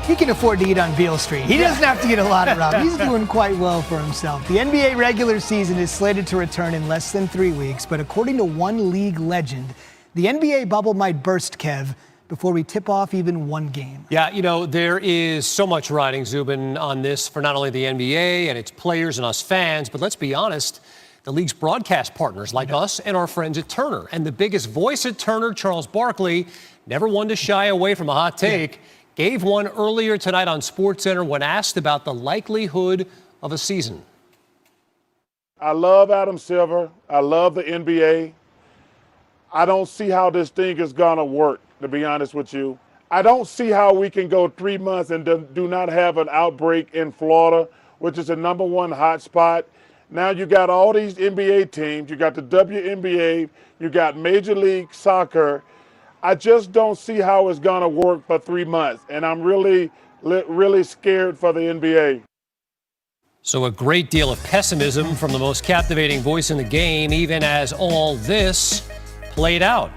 He can afford to eat on Beale Street. He doesn't have to get a lot of ramen. He's doing quite well for himself. The NBA regular season is slated to return in less than 3 weeks, but according to one league legend, the NBA bubble might burst, Kev, before we tip off even one game. Yeah, you know, there is so much riding, Zubin, on this for not only the NBA and its players and us fans, but let's be honest, the league's broadcast partners like us and our friends at Turner. And the biggest voice at Turner, Charles Barkley, never one to shy away from a hot take, gave one earlier tonight on SportsCenter when asked about the likelihood of a season. I love Adam Silver. I love the NBA. I don't see how this thing is going to work, to be honest with you. I don't see how we can go 3 months and do not have an outbreak in Florida, which is the #1 hot spot. Now you got all these NBA teams. You got the WNBA. You got Major League Soccer. I just don't see how it's going to work for 3 months, and I'm really scared for the NBA. So a great deal of pessimism from the most captivating voice in the game, even as all this played out.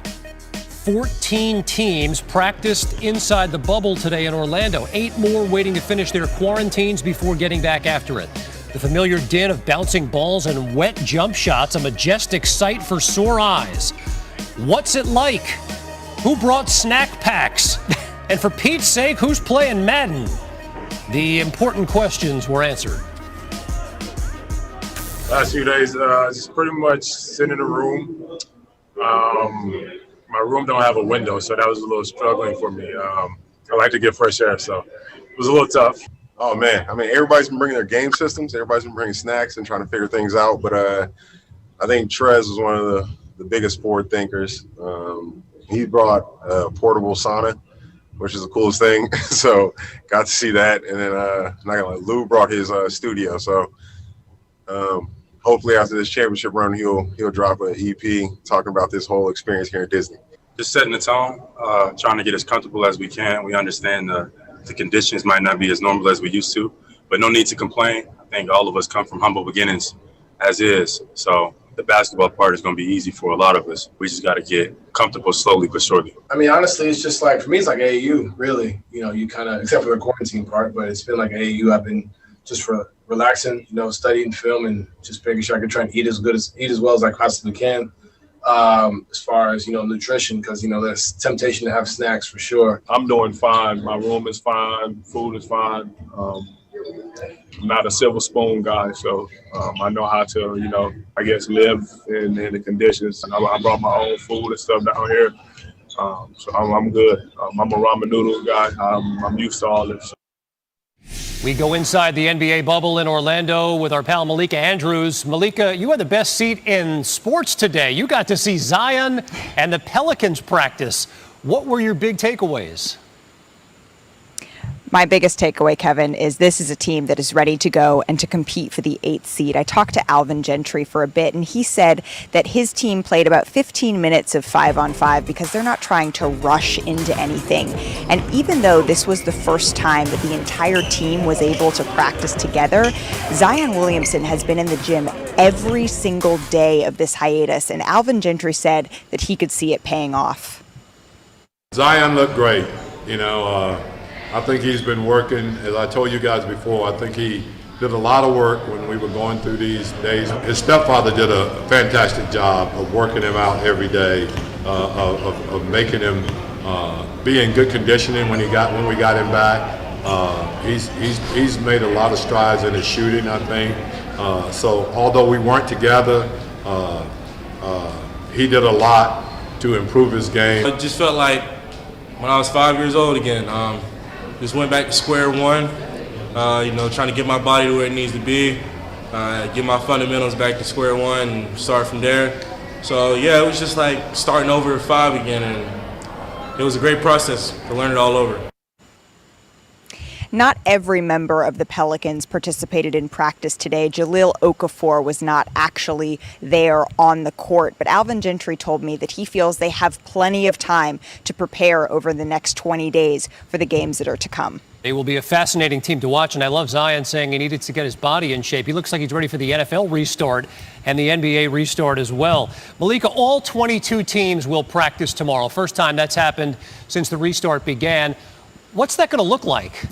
14 teams practiced inside the bubble today in Orlando. 8 more waiting to finish their quarantines before getting back after it. The familiar din of bouncing balls and wet jump shots, a majestic sight for sore eyes. What's it like? Who brought snack packs? And for Pete's sake, who's playing Madden? The important questions were answered. Last few days, just pretty much sitting in a room. My room don't have a window, so that was a little struggling for me. I like to get fresh air, so it was a little tough. Oh, man. I mean, everybody's been bringing their game systems. Everybody's been bringing snacks and trying to figure things out. But I think Trez was one of the biggest forward thinkers. He brought a portable sauna, which is the coolest thing. So got to see that. And then not gonna lie, Lou brought his studio. So hopefully after this championship run, he'll drop an EP talking about this whole experience here at Disney. Just setting the tone, trying to get as comfortable as we can. We understand the conditions might not be as normal as we used to, but no need to complain. I think all of us come from humble beginnings as is. So the basketball part is going to be easy for a lot of us. We just got to get comfortable slowly but surely. I mean, honestly, it's just like, for me, it's like AAU, really. You know, you kind of, except for the quarantine part, but it's been like AAU. I've been just relaxing, you know, studying film and just making sure I can try and eat as well as I possibly can. As far as, you know, nutrition, because, you know, there's temptation to have snacks for sure. I'm doing fine. My room is fine. Food is fine. I'm not a silver spoon guy, so I know how to, you know, I guess live in the conditions. I brought my own food and stuff down here, so I'm good. I'm a ramen noodle guy. I'm used to all this. We go inside the NBA bubble in Orlando with our pal Malika Andrews. Malika, you had the best seat in sports today. You got to see Zion and the Pelicans practice. What were your big takeaways? My biggest takeaway, Kevin, is this is a team that is ready to go and to compete for the 8th seed. I talked to Alvin Gentry for a bit, and he said that his team played about 15 minutes of 5-on-5 because they're not trying to rush into anything. And even though this was the first time that the entire team was able to practice together, Zion Williamson has been in the gym every single day of this hiatus, and Alvin Gentry said that he could see it paying off. Zion looked great, you know. I think he's been working, as I told you guys before, I think he did a lot of work when we were going through these days. His stepfather did a fantastic job of working him out every day, of making him be in good conditioning when we got him back. He's made a lot of strides in his shooting, I think. So although we weren't together, he did a lot to improve his game. It just felt like when I was 5 years old again. Just went back to square one, you know, trying to get my body to where it needs to be, get my fundamentals back to square one and start from there. So, yeah, it was just like starting over at 5 again, and it was a great process to learn it all over. Not every member of the Pelicans participated in practice today. Jahlil Okafor was not actually there on the court, but Alvin Gentry told me that he feels they have plenty of time to prepare over the next 20 days for the games that are to come. They will be a fascinating team to watch, and I love Zion saying he needed to get his body in shape. He looks like he's ready for the NFL restart and the NBA restart as well. Malika, all 22 teams will practice tomorrow. First time that's happened since the restart began. What's that going to look like?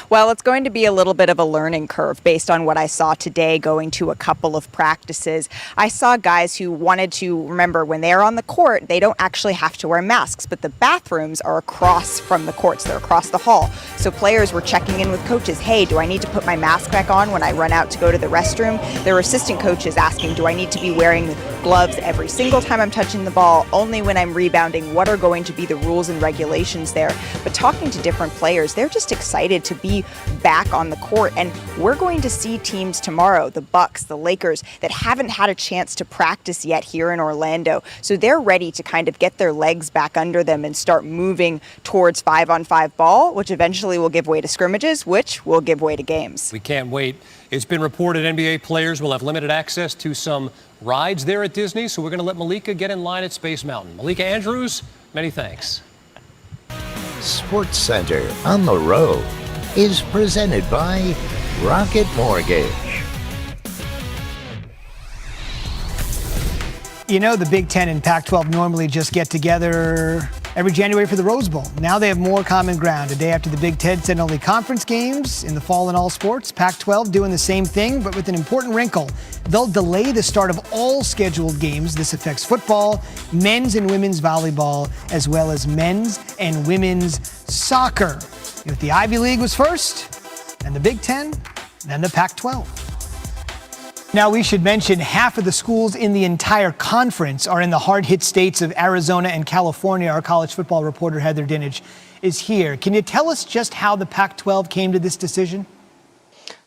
Well, it's going to be a little bit of a learning curve based on what I saw today going to a couple of practices. I saw guys who wanted to, remember, when they're on the court, they don't actually have to wear masks, but the bathrooms are across from the courts. They're across the hall. So players were checking in with coaches. Hey, do I need to put my mask back on when I run out to go to the restroom? There were assistant coaches asking, do I need to be wearing gloves every single time I'm touching the ball, only when I'm rebounding? What are going to be the rules and regulations there? But talking to different players, they're just excited to be back on the court, and we're going to see teams tomorrow, the Bucks, the Lakers, that haven't had a chance to practice yet here in Orlando. So they're ready to kind of get their legs back under them and start moving towards 5-on-5 ball, which eventually will give way to scrimmages, which will give way to games. We can't wait. It's been reported NBA players will have limited access to some rides there at Disney, so we're going to let Malika get in line at Space Mountain. Malika Andrews, many thanks. Sports Center on the Road is presented by Rocket Mortgage. You know, the Big Ten and Pac-12 normally just get together every January for the Rose Bowl. Now they have more common ground. A day after the Big Ten sent only conference games in the fall in all sports, Pac-12 doing the same thing, but with an important wrinkle. They'll delay the start of all scheduled games. This affects football, men's and women's volleyball, as well as men's and women's soccer. If the Ivy League was first, and the Big Ten, then the Pac-12. Now, we should mention half of the schools in the entire conference are in the hard-hit states of Arizona and California. Our college football reporter, Heather Dinich, is here. Can you tell us just how the Pac-12 came to this decision?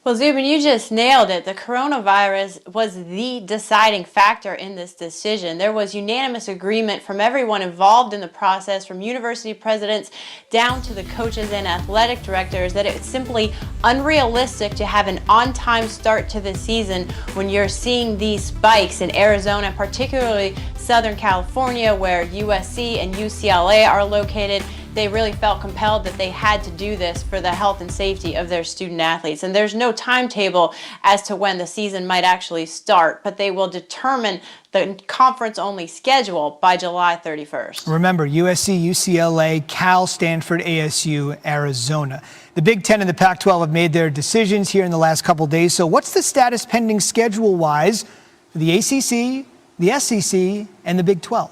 Well, Zubin, you just nailed it. The coronavirus was the deciding factor in this decision. There was unanimous agreement from everyone involved in the process, from university presidents down to the coaches and athletic directors, that it's simply unrealistic to have an on-time start to the season when you're seeing these spikes in Arizona, particularly Southern California, where USC and UCLA are located. They really felt compelled that they had to do this for the health and safety of their student athletes. And there's no timetable as to when the season might actually start, but they will determine the conference-only schedule by July 31st. Remember, USC, UCLA, Cal, Stanford, ASU, Arizona. The Big Ten and the Pac-12 have made their decisions here in the last couple days. So what's the status pending schedule-wise for the ACC, the SEC, and the Big 12?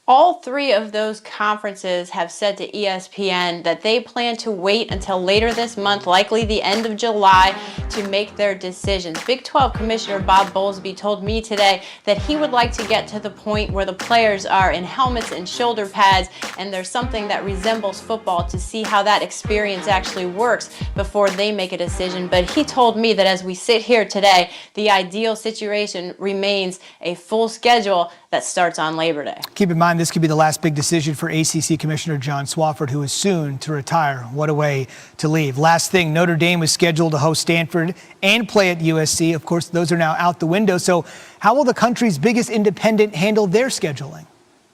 All three of those conferences have said to ESPN that they plan to wait until later this month, likely the end of July, to make their decisions. Big 12 Commissioner Bob Bowlesby told me today that he would like to get to the point where the players are in helmets and shoulder pads, and there's something that resembles football to see how that experience actually works before they make a decision. But he told me that as we sit here today, the ideal situation remains a full schedule that starts on Labor Day. Keep in mind, this could be the last big decision for ACC Commissioner John Swofford, who is soon to retire. What a way to leave. Last thing, Notre Dame was scheduled to host Stanford and play at USC. Of course, those are now out the window. So how will the country's biggest independent handle their scheduling?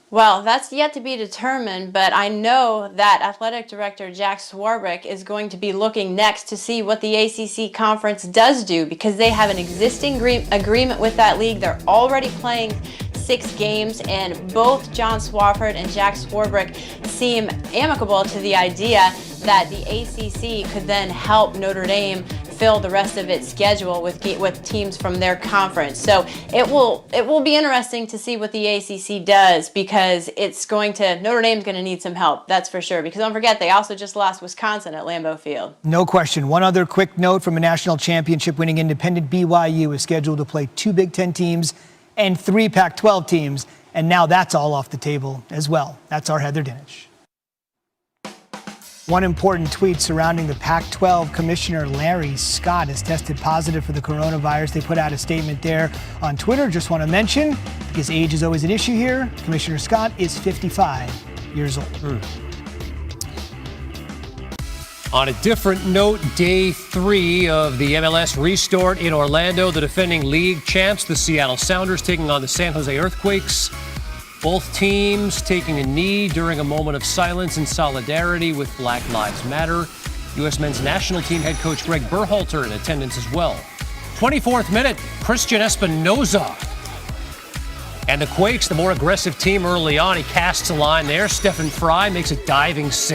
Well, that's yet to be determined, but I know that Athletic Director Jack Swarbrick is going to be looking next to see what the ACC Conference does do, because they have an existing agreement with that league. They're already playing 6 games, and both John Swofford and Jack Swarbrick seem amicable to the idea that the ACC could then help Notre Dame fill the rest of its schedule with teams from their conference. So it will be interesting to see what the ACC does, because Notre Dame's going to need some help, that's for sure. Because don't forget, they also just lost Wisconsin at Lambeau Field. No question. One other quick note from a national championship winning independent, BYU is scheduled to play 2 Big Ten teams and 3 Pac-12 teams, and now that's all off the table as well. That's our Heather Dinich. One important tweet surrounding the Pac-12 Commissioner Larry Scott has tested positive for the coronavirus. They put out a statement there on Twitter. Just want to mention, because age is always an issue here, Commissioner Scott is 55 years old. On a different note, day 3 of the MLS restart in Orlando. The defending league champs, the Seattle Sounders, taking on the San Jose Earthquakes. Both teams taking a knee during a moment of silence and solidarity with Black Lives Matter. U.S. men's national team head coach Greg Berhalter in attendance as well. 24th minute, Christian Espinoza. And the Quakes, the more aggressive team early on. He casts a line there. Stephen Fry makes a diving save.